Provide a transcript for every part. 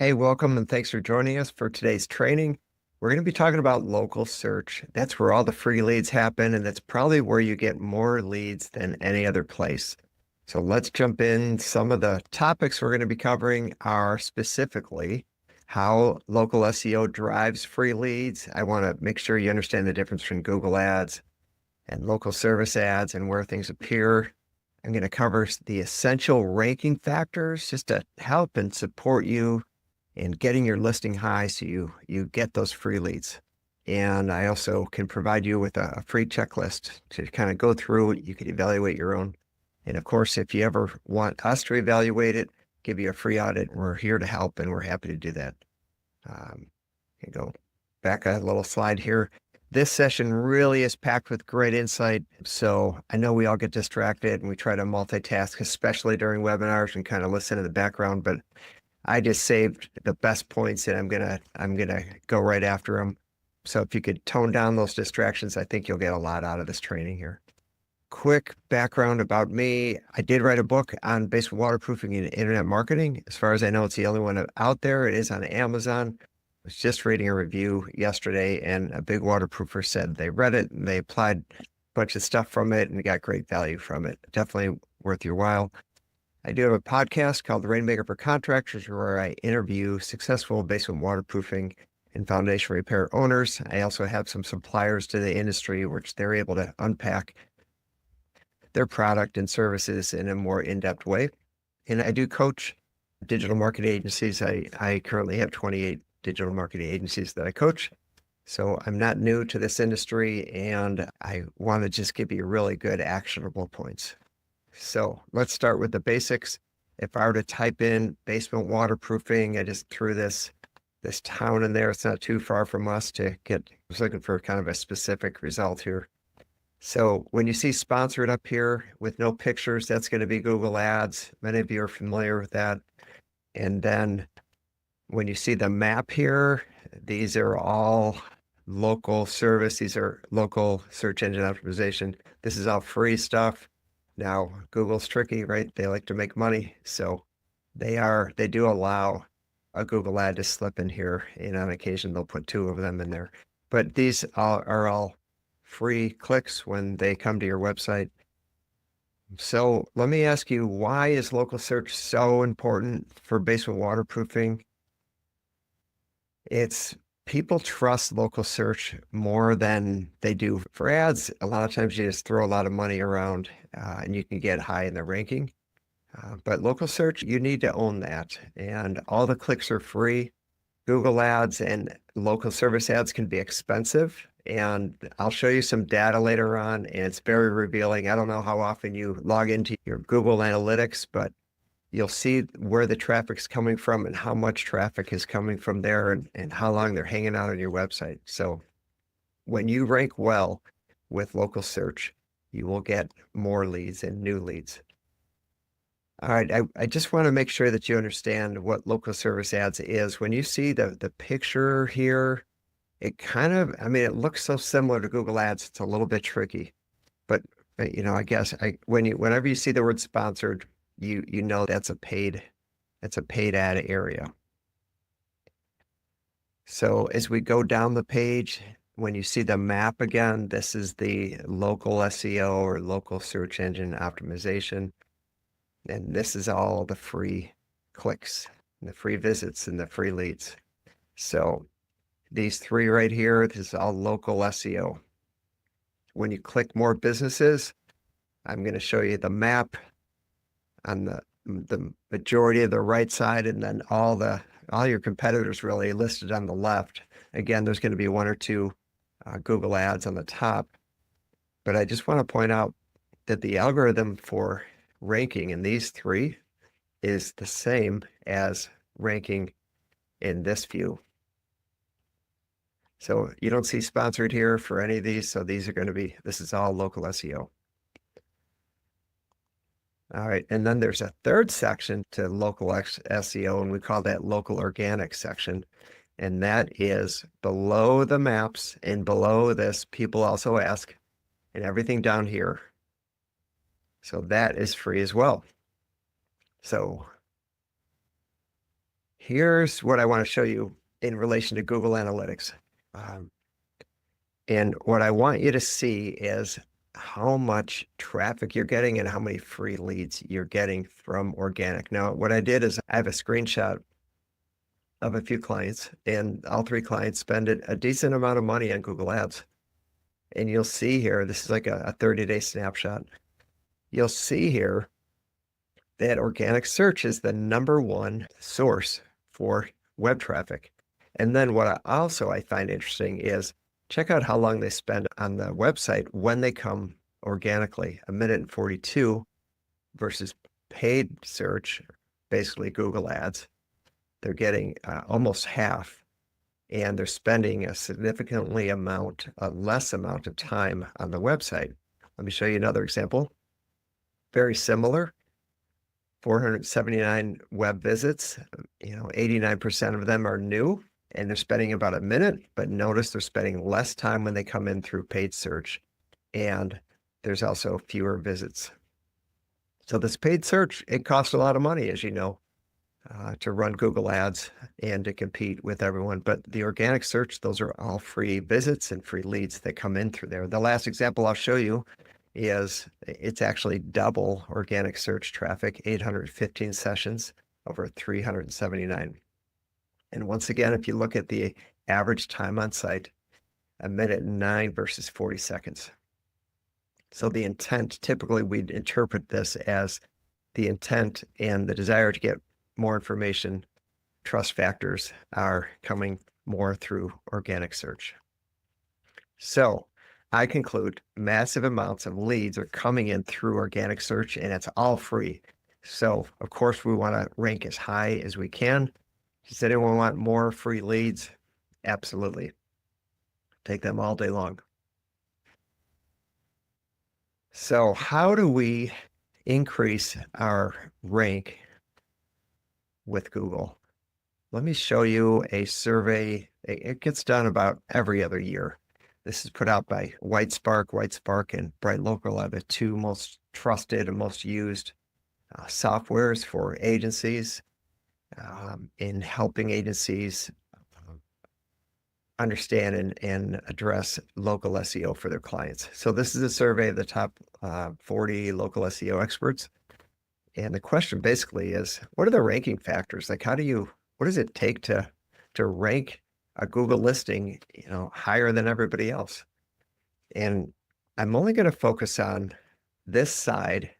Hey, welcome and thanks for joining us for today's training. We're going to be talking about local search. That's where all the free leads happen, and that's probably where you get more leads than any other place. So let's jump in. Some of the topics we're going to be covering are specifically how local SEO drives free leads. I want to make sure you understand the difference between Google Ads and local service ads and where things appear. I'm going to cover the essential ranking factors just to help and support you in getting your listing high so you get those free leads. And I also can provide you with a free checklist to kind of go through. You can evaluate your own. And of course, if you ever want us to evaluate it, give you a free audit, we're here to help and we're happy to do that. Can go back a little slide here. This session really is packed with great insight. So I know we all get distracted and we try to multitask, especially during webinars, and kind of listen in the background, but I just saved the best points and I'm gonna go right after them. So if you could tone down those distractions, I think you'll get a lot out of this training here. Quick background about me. I did write a book on basement waterproofing and internet marketing. As far as I know, it's the only one out there. It is on Amazon. I was just reading a review yesterday and a big waterproofer said they read it and they applied a bunch of stuff from it and got great value from it. Definitely worth your while. I do have a podcast called the Rainmaker for Contractors where I interview successful basement waterproofing and foundation repair owners. I also have some suppliers to the industry, which they're able to unpack their product and services in a more in-depth way. And I do coach digital marketing agencies. I currently have 28 digital marketing agencies that I coach. So I'm not new to this industry, and I want to just give you really good actionable points. So let's start with the basics. If I were to type in basement waterproofing, I just threw this town in there. It's not too far from us to get, I was looking for kind of a specific result here. So when you see sponsored up here with no pictures, that's going to be Google Ads. Many of you are familiar with that. And then when you see the map here, these are all local service. These are local search engine optimization. This is all free stuff. Now, Google's tricky, right? They like to make money. So they do allow a Google ad to slip in here. And on occasion, they'll put two of them in there. But these are all free clicks when they come to your website. So let me ask you, why is local search so important for basement waterproofing? It's people trust local search more than they do for ads. A lot of times you just throw a lot of money around and you can get high in the ranking. But local search, you need to own that. And all the clicks are free. Google ads and local service ads can be expensive. And I'll show you some data later on, and it's very revealing. I don't know how often you log into your Google Analytics, but you'll see where the traffic's coming from and how much traffic is coming from there and how long they're hanging out on your website. So when you rank well with local search, you will get more leads and new leads. All right, I just want to make sure that you understand what local service ads is. When you see the picture here, it kind of, I mean, it looks so similar to Google Ads, it's a little bit tricky. But you know, I guess whenever you see the word sponsored, you know that's a paid ad area. So as we go down the page, when you see the map again, this is the local SEO or local search engine optimization. And this is all the free clicks, and the free visits, and the free leads. So these three right here, this is all local SEO. When you click more businesses, I'm going to show you the map on the majority of the right side, and then all your competitors really listed on the left. Again, there's going to be one or two Google ads on the top. But I just want to point out that the algorithm for ranking in these three is the same as ranking in this view. So you don't see sponsored here for any of these. So these are going to be, this is all local SEO. All right. And then there's a third section to local SEO, and we call that local organic section. And that is below the maps, and below this, people also ask, and everything down here. So that is free as well. So here's what I want to show you in relation to Google Analytics. And what I want you to see is how much traffic you're getting and how many free leads you're getting from organic. Now, what I did is I have a screenshot of a few clients, and all 3 clients spend a decent amount of money on Google Ads. And you'll see here, this is like a 30-day snapshot. You'll see here that organic search is the #1 source for web traffic. And then what I find interesting is check out how long they spend on the website when they come organically, 1:42 versus paid search, basically Google Ads. They're getting almost half, and they're spending a significantly less amount of time on the website. Let me show you another example. Very similar, 479 web visits, 89% of them are new, and they're spending about a minute, but notice they're spending less time when they come in through paid search, and there's also fewer visits. So this paid search, it costs a lot of money, as you know, to run Google Ads and to compete with everyone. But the organic search, those are all free visits and free leads that come in through there. The last example I'll show you is it's actually double organic search traffic, 815 sessions over 379. And once again, if you look at the average time on site, 1:09 versus 40 seconds. So the intent, typically we'd interpret this as the intent and the desire to get more information, trust factors are coming more through organic search. So I conclude massive amounts of leads are coming in through organic search, and it's all free. So of course we want to rank as high as we can. Does anyone want more free leads? Absolutely. Take them all day long. So how do we increase our rank with Google? Let me show you a survey. It gets done about every other year. This is put out by Whitespark and Bright Local are the 2 most trusted and most used softwares for agencies in helping agencies understand and address local SEO for their clients. So this is a survey of the top 40 local SEO experts. And the question basically is, what are the ranking factors? Like, what does it take to rank a Google listing, higher than everybody else? And I'm only going to focus on this side,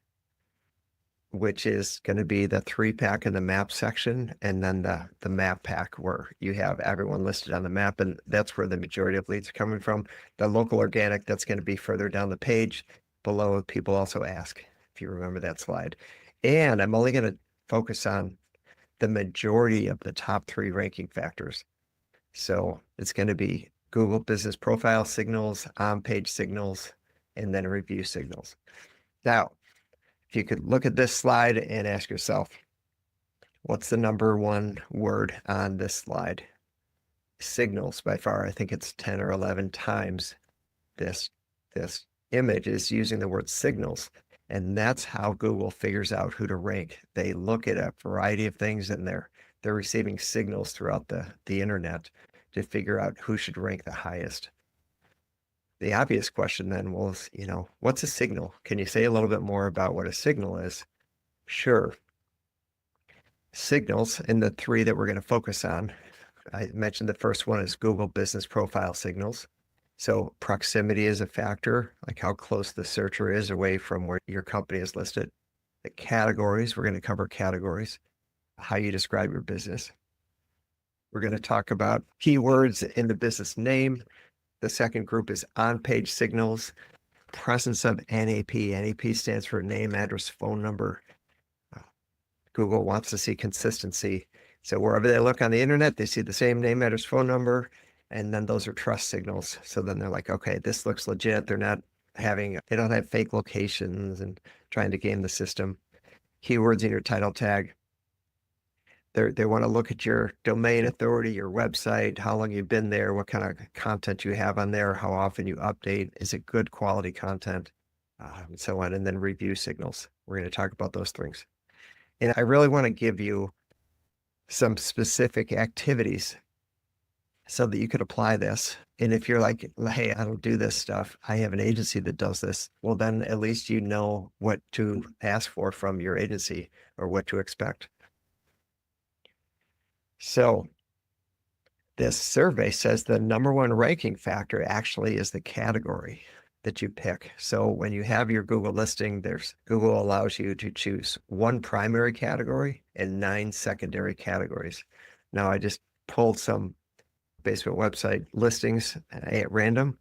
which is going to be the 3-pack in the map section, and then the map pack where you have everyone listed on the map, and that's where the majority of leads are coming from. The local organic, that's going to be further down the page below. People also ask, if you remember that slide. And I'm only going to focus on the majority of the top 3 ranking factors. So it's going to be Google Business Profile signals, on-page signals, and then review signals. Now, if you could look at this slide and ask yourself, what's the #1 word on this slide? Signals, by far. I think it's 10 or 11 times this image is using the word signals. And that's how Google figures out who to rank. They look at a variety of things, and they're receiving signals throughout the internet to figure out who should rank the highest. The obvious question then was, what's a signal? Can you say a little bit more about what a signal is? Sure. Signals, in the 3 that we're going to focus on, I mentioned the first one is Google Business Profile signals. So proximity is a factor, like how close the searcher is away from where your company is listed. The categories, we're going to cover categories, how you describe your business. We're going to talk about keywords in the business name. The second group is on-page signals, presence of NAP. NAP stands for name, address, phone number. Google wants to see consistency. So wherever they look on the internet, they see the same name, address, phone number. And then those are trust signals. So then they're like, okay, this looks legit. They don't have fake locations and trying to game the system. Keywords in your title tag. They want to look at your domain authority, your website, how long you've been there, what kind of content you have on there, how often you update, is it good quality content, and so on. And then review signals. We're going to talk about those things. And I really want to give you some specific activities so that you could apply this. And if you're like, hey, I don't do this stuff, I have an agency that does this, well, then at least you know what to ask for from your agency or what to expect. So this survey says the number one ranking factor actually is the category that you pick. So when you have your Google listing, Google allows you to choose one primary category and 9 secondary categories. Now I just pulled some basement website listings at random.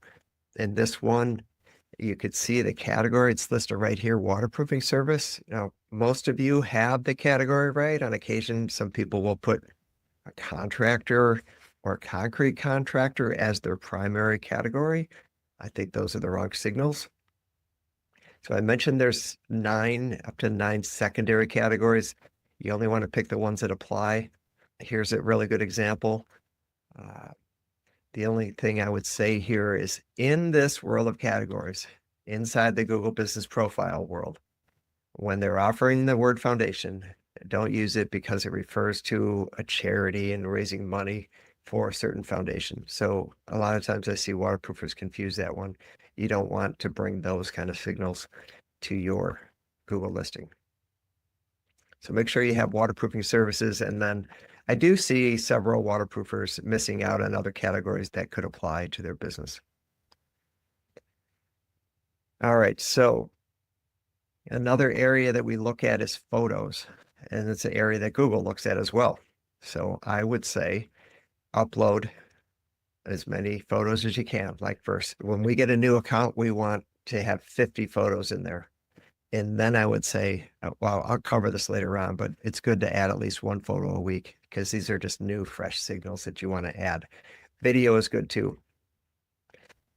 And this one, you could see the category. It's listed right here, waterproofing service. Now, most of you have the category right. On occasion, some people will put a contractor or a concrete contractor as their primary category. I think those are the wrong signals. So I mentioned there's up to nine secondary categories. You only want to pick the ones that apply. Here's a really good example. The only thing I would say here is in this world of categories, inside the Google Business Profile world, when they're offering the word foundation, don't use it because it refers to a charity and raising money for a certain foundation. So a lot of times I see waterproofers confuse that one. You don't want to bring those kind of signals to your Google listing. So make sure you have waterproofing services. And then I do see several waterproofers missing out on other categories that could apply to their business. All right, so another area that we look at is photos, and it's an area that Google looks at as well. So I would say upload as many photos as you can. Like first, when we get a new account, we want to have 50 photos in there. And then I would say, well, I'll cover this later on, but it's good to add at least one photo a week because these are just new, fresh signals that you want to add. Video is good too.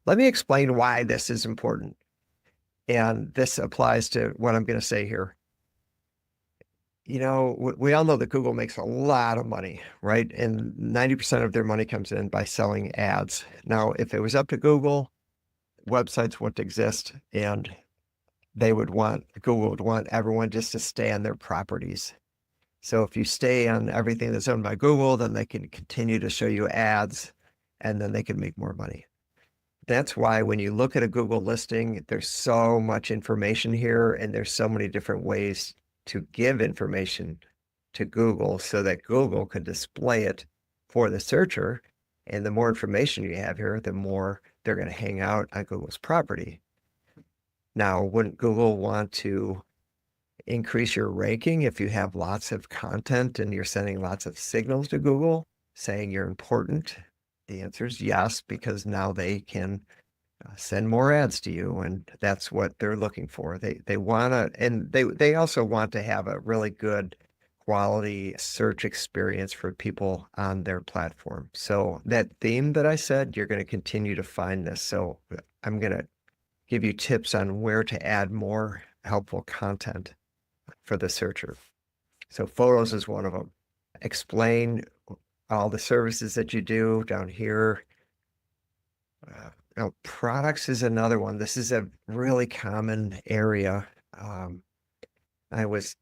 Let me explain why this is important. And this applies to what I'm going to say here. You know, we all know that Google makes a lot of money, right? And 90% of their money comes in by selling ads. Now, if it was up to Google, websites wouldn't exist, and Google would want everyone just to stay on their properties. So if you stay on everything that's owned by Google, then they can continue to show you ads and then they can make more money. That's why when you look at a Google listing, there's so much information here and there's so many different ways to give information to Google so that Google can display it for the searcher. And the more information you have here, the more they're going to hang out on Google's property. Now, wouldn't Google want to increase your ranking if you have lots of content and you're sending lots of signals to Google saying you're important? The answer is yes, because now they can send more ads to you, and that's what they're looking for. They want to, and they also want to have a really good quality search experience for people on their platform. So that theme that I said, you're going to continue to find this. So I'm going to give you tips on where to add more helpful content for the searcher. So photos is one of them. Explain all the services that you do down here. Products is another one. This is a really common area. I was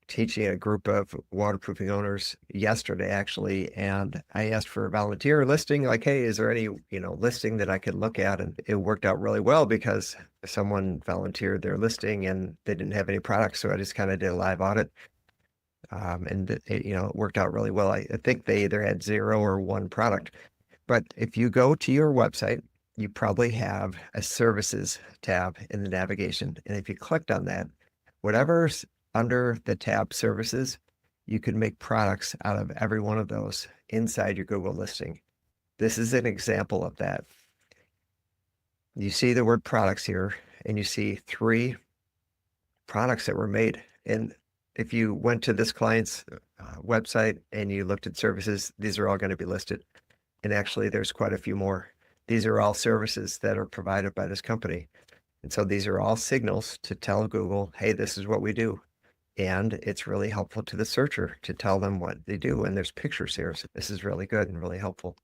teaching a group of waterproofing owners yesterday, actually, and I asked for a volunteer listing, like, hey, is there any, listing that I could look at? And it worked out really well because someone volunteered their listing and they didn't have any products. So I just kind of did a live audit. And it worked out really well. I think they either had 0 or 1 product. But if you go to your website, you probably have a services tab in the navigation. And if you clicked on that, whatever's under the tab services, you could make products out of every one of those inside your Google listing. This is an example of that. You see the word products here, and you see 3 products that were made. And if you went to this client's website and you looked at services, these are all going to be listed. And actually, there's quite a few more. These are all services that are provided by this company. And so these are all signals to tell Google, hey, this is what we do. And it's really helpful to the searcher to tell them what they do. And there's pictures here. So this is really good and really helpful.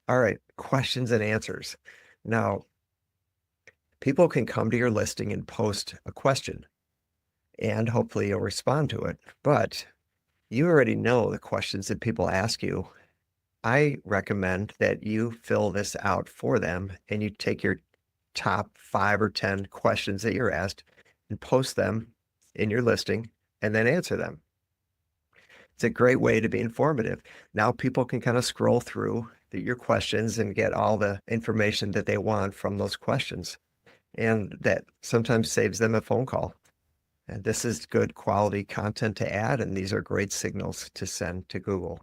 All right, questions and answers. Now, people can come to your listing and post a question, and hopefully you'll respond to it. But You already know the questions that people ask you. I recommend that you fill this out for them and you take your top 5 or 10 questions that you're asked and post them in your listing and then answer them. It's a great way to be informative. Now people can kind of scroll through your questions and get all the information that they want from those questions. And that sometimes saves them a phone call. And this is good quality content to add, and these are great signals to send to Google.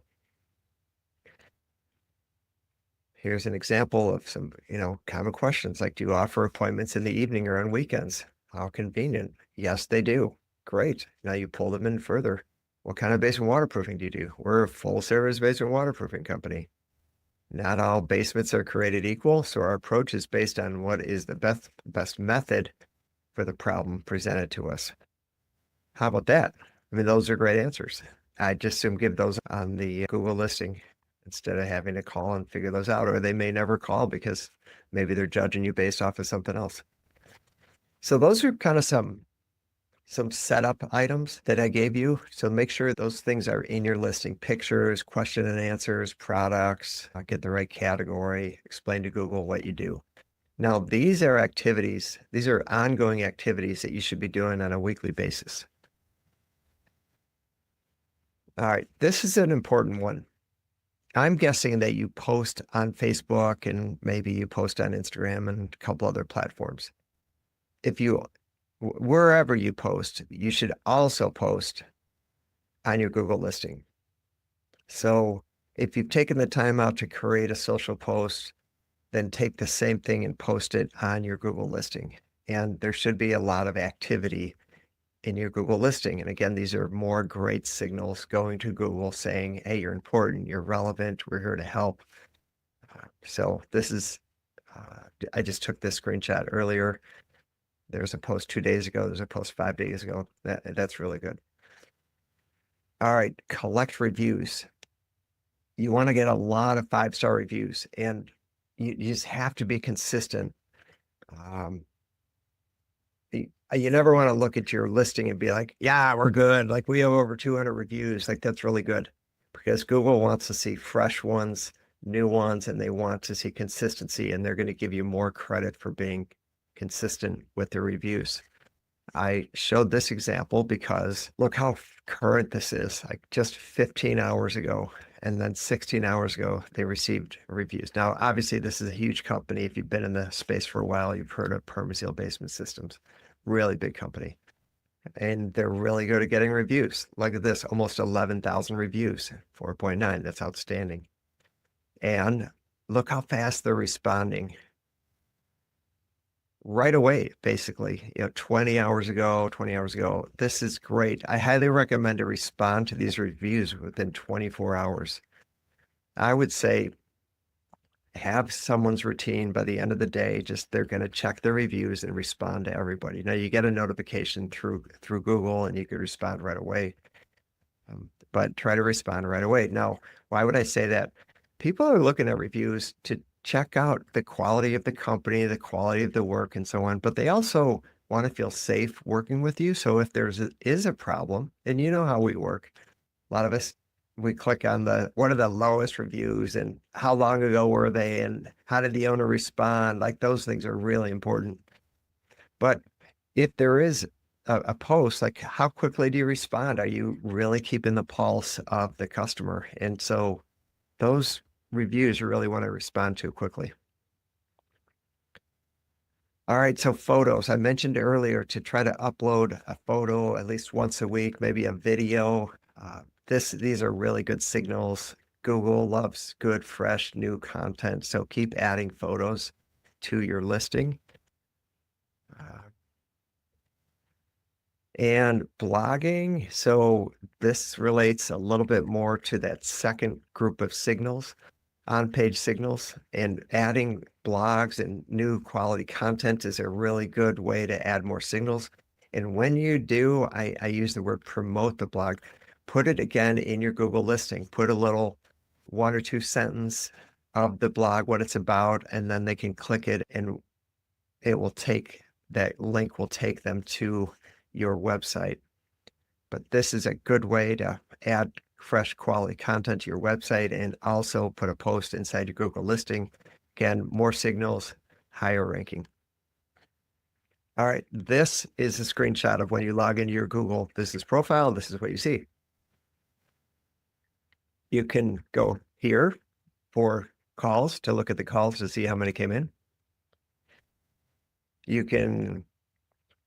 Here's an example of some, common questions like, do you offer appointments in the evening or on weekends? How convenient. Yes, they do. Great. Now you pull them in further. What kind of basement waterproofing do you do? We're a full service basement waterproofing company. Not all basements are created equal, so our approach is based on what is the best method for the problem presented to us. How about that? I mean, those are great answers. I just assume give those on the Google listing instead of having to call and figure those out, or they may never call because maybe they're judging you based off of something else. So those are kind of some setup items that I gave you. So make sure those things are in your listing: pictures, question and answers, products, get the right category, explain to Google what you do. Now, these are activities, these are ongoing activities that you should be doing on a weekly basis. All right, this is an important one. I'm guessing that you post on Facebook and maybe you post on Instagram and a couple other platforms. Wherever you post, you should also post on your Google listing. So if you've taken the time out to create a social post, then take the same thing and post it on your Google listing. And there should be a lot of activity in your Google listing. And again, these are more great signals going to Google saying, hey, you're important, you're relevant, we're here to help. So this is, I just took this screenshot earlier. There's a post 2 days ago. There's a post 5 days ago. That's really good. All right, collect reviews. You want to get a lot of 5-star reviews, and you just have to be consistent. You never want to look at your listing and be like, yeah, we're good. Like we have over 200 reviews. Like that's really good, because Google wants to see fresh ones, new ones, and they want to see consistency, and they're going to give you more credit for being consistent with the reviews. I showed this example because look how current this is. Like just 15 hours ago and then 16 hours ago, they received reviews. Now, obviously, this is a huge company. If you've been in the space for a while, you've heard of Permaseal Basement Systems. Really big company. And they're really good at getting reviews. Look at this, almost 11,000 reviews, 4.9. That's outstanding. And look how fast they're responding. Right away, basically, 20 hours ago. This is great. I highly recommend to respond to these reviews within 24 hours. I would say have someone's routine by the end of the day. Just they're going to check the reviews and respond to everybody. Now you get a notification through Google and you could respond right away. But try to respond right away. Now, why would I say that? People are looking at reviews to check out the quality of the company, the quality of the work, and so on. But they also want to feel safe working with you. So if is a problem, and you know how we work, a lot of us, we click on what are the lowest reviews and how long ago were they and how did the owner respond? Like those things are really important. But if there is a post, like how quickly do you respond? Are you really keeping the pulse of the customer? And so those reviews you really want to respond to quickly. All right, so photos. I mentioned earlier to try to upload a photo at least once a week, maybe a video. These are really good signals. Google loves good, fresh, new content. So keep adding photos to your listing. And blogging. So this relates a little bit more to that second group of signals, on-page signals, and adding blogs and new quality content is a really good way to add more signals. And when you do, I use the word promote the blog. Put it again in your Google listing. Put a little 1 or 2 sentence of the blog, what it's about, and then they can click it and that link will take them to your website. But this is a good way to add fresh quality content to your website and also put a post inside your Google listing. Again, more signals, higher ranking. All right, this is a screenshot of when you log into your Google business profile. This is what you see. You can go here for calls to look at the calls to see how many came in. You can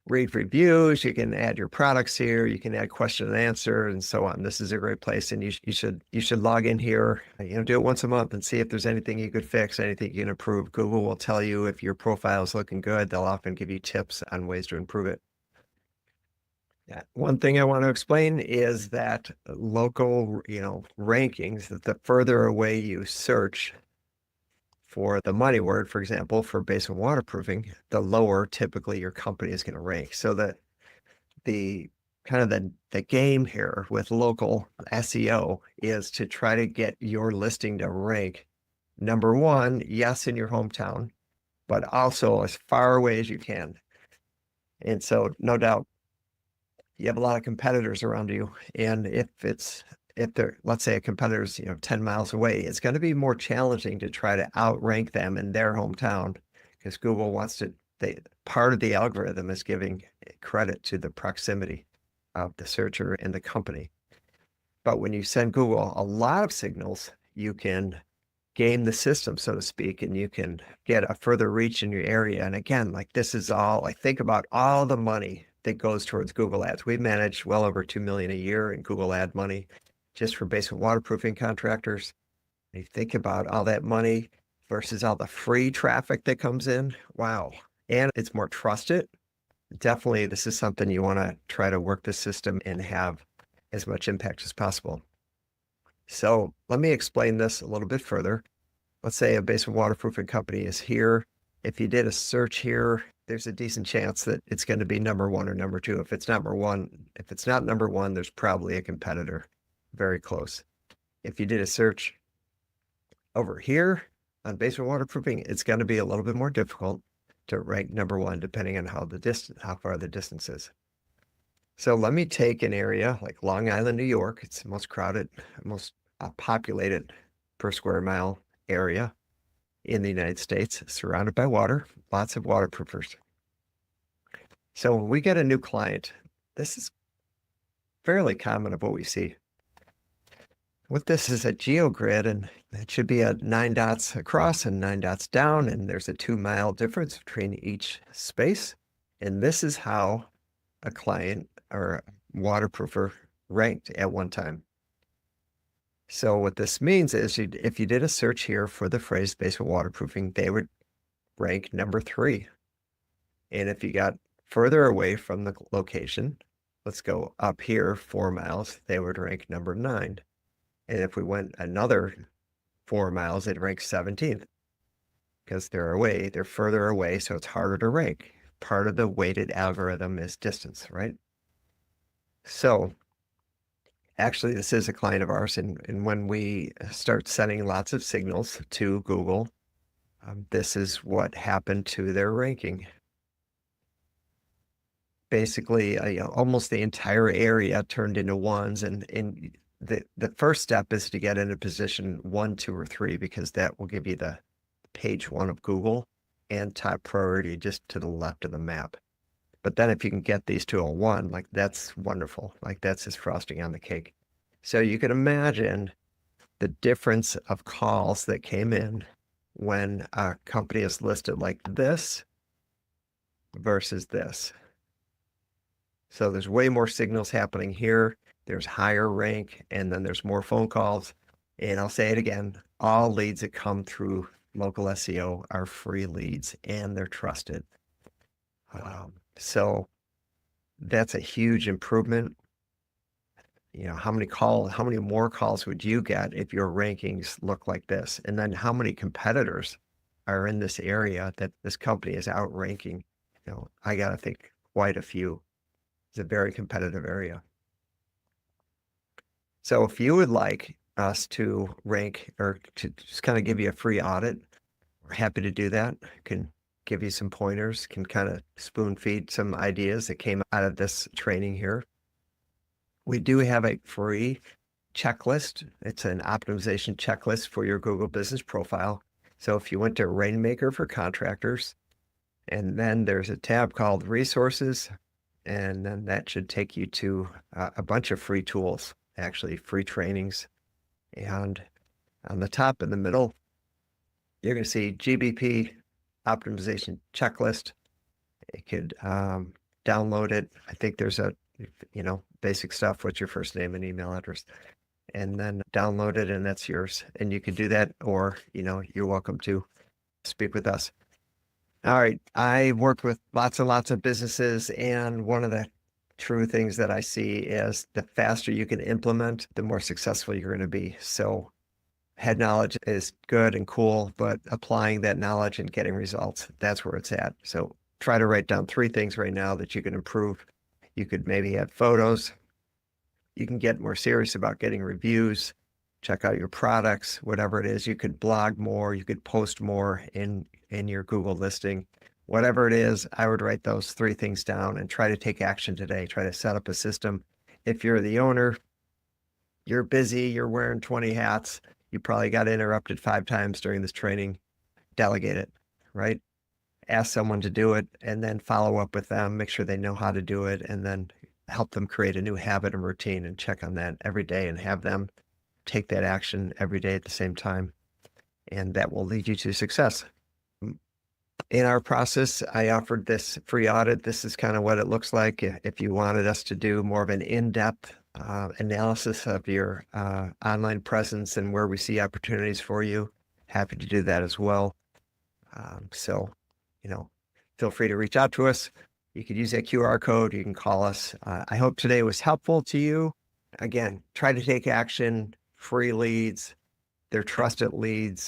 read reviews, you can add your products here, you can add question and answer and so on. This is a great place, and you should log in here, do it once a month and see if there's anything you could fix, anything you can improve. Google will tell you if your profile is looking good. They'll often give you tips on ways to improve it. Yeah. One thing I want to explain is that local, rankings, that the further away you search for the money word, for example, for basement waterproofing, the lower typically your company is going to rank. So that the kind of the game here with local SEO is to try to get your listing to rank number one, yes, in your hometown, but also as far away as you can. And so no doubt you have a lot of competitors around you. And if they're, let's say a competitor's, 10 miles away, it's going to be more challenging to try to outrank them in their hometown because Google wants to, part of the algorithm is giving credit to the proximity of the searcher and the company. But when you send Google a lot of signals, you can game the system, so to speak, and you can get a further reach in your area. And again, like this is all, I think about all the money that goes towards Google ads. We manage well over $2 million a year in Google ad money just for basement waterproofing contractors. You think about all that money versus all the free traffic that comes in. Wow. And it's more trusted. Definitely, this is something you want to try to work the system and have as much impact as possible. So let me explain this a little bit further. Let's say a basement waterproofing company is here. If you did a search here, there's a decent chance that it's going to be number one or number two. If it's not number one, there's probably a competitor very close. If you did a search over here on basement waterproofing, it's going to be a little bit more difficult to rank number one, depending on how far the distance is. So let me take an area like Long Island, New York. It's the most crowded, most populated per square mile area in the United States, surrounded by water, lots of waterproofers. So when we get a new client, this is fairly common of what we see. What this is a geogrid, and it should be 9 dots across and 9 dots down, and there's a 2-mile difference between each space. And this is how a client or a waterproofer ranked at one time. So what this means is if you did a search here for the phrase basement waterproofing, they would rank number 3. And if you got further away from the location, let's go up here 4 miles, they would rank number 9. And if we went another 4 miles, it'd rank 17th because they're further away, so it's harder to rank. Part of the weighted algorithm is distance, right? So actually, this is a client of ours, and when we start sending lots of signals to Google, this is what happened to their ranking. Basically, almost the entire area turned into ones, and the first step is to get into position 1, 2, or 3, because that will give you the page 1 of Google and top priority just to the left of the map. But then if you can get these to a 1, like that's wonderful. Like that's just frosting on the cake. So you can imagine the difference of calls that came in when a company is listed like this versus this. So there's way more signals happening here. There's higher rank, and then there's more phone calls. And I'll say it again, all leads that come through local SEO are free leads and they're trusted. So that's a huge improvement. How many more calls would you get if your rankings look like this? And then how many competitors are in this area that this company is outranking? I got to think quite a few. It's a very competitive area. So if you would like us to rank or to just kind of give you a free audit, we're happy to do that. Can give you some pointers, can kind of spoon feed some ideas that came out of this training here. We do have a free checklist. It's an optimization checklist for your Google business profile. So if you went to Rainmaker for Contractors, and then there's a tab called Resources, and then that should take you to a bunch of free tools, actually free trainings. And on the top in the middle, you're going to see GBP optimization checklist. You could download it. I think there's a, basic stuff. What's your first name and email address? And then download it, and that's yours. And you can do that, or, you're welcome to speak with us. All right. I worked with lots and lots of businesses, and one of the true things that I see is the faster you can implement, the more successful you're going to be. So head knowledge is good and cool, but applying that knowledge and getting results, that's where it's at. So try to write down 3 things right now that you can improve. You could maybe add photos. You can get more serious about getting reviews, check out your products, whatever it is. You could blog more, you could post more in your Google listing. Whatever it is, I would write those 3 things down and try to take action today. Try to set up a system. If you're the owner, you're busy, you're wearing 20 hats, you probably got interrupted 5 times during this training. Delegate it, right? Ask someone to do it, and then follow up with them, make sure they know how to do it, and then help them create a new habit and routine, and check on that every day and have them take that action every day at the same time. And that will lead you to success. In our process, I offered this free audit. This is kind of what it looks like. If you wanted us to do more of an in-depth analysis of your online presence and where we see opportunities for you, happy to do that as well. So, feel free to reach out to us. You could use that QR code. You can call us. I hope today was helpful to you. Again, try to take action. Free leads. They're trusted leads.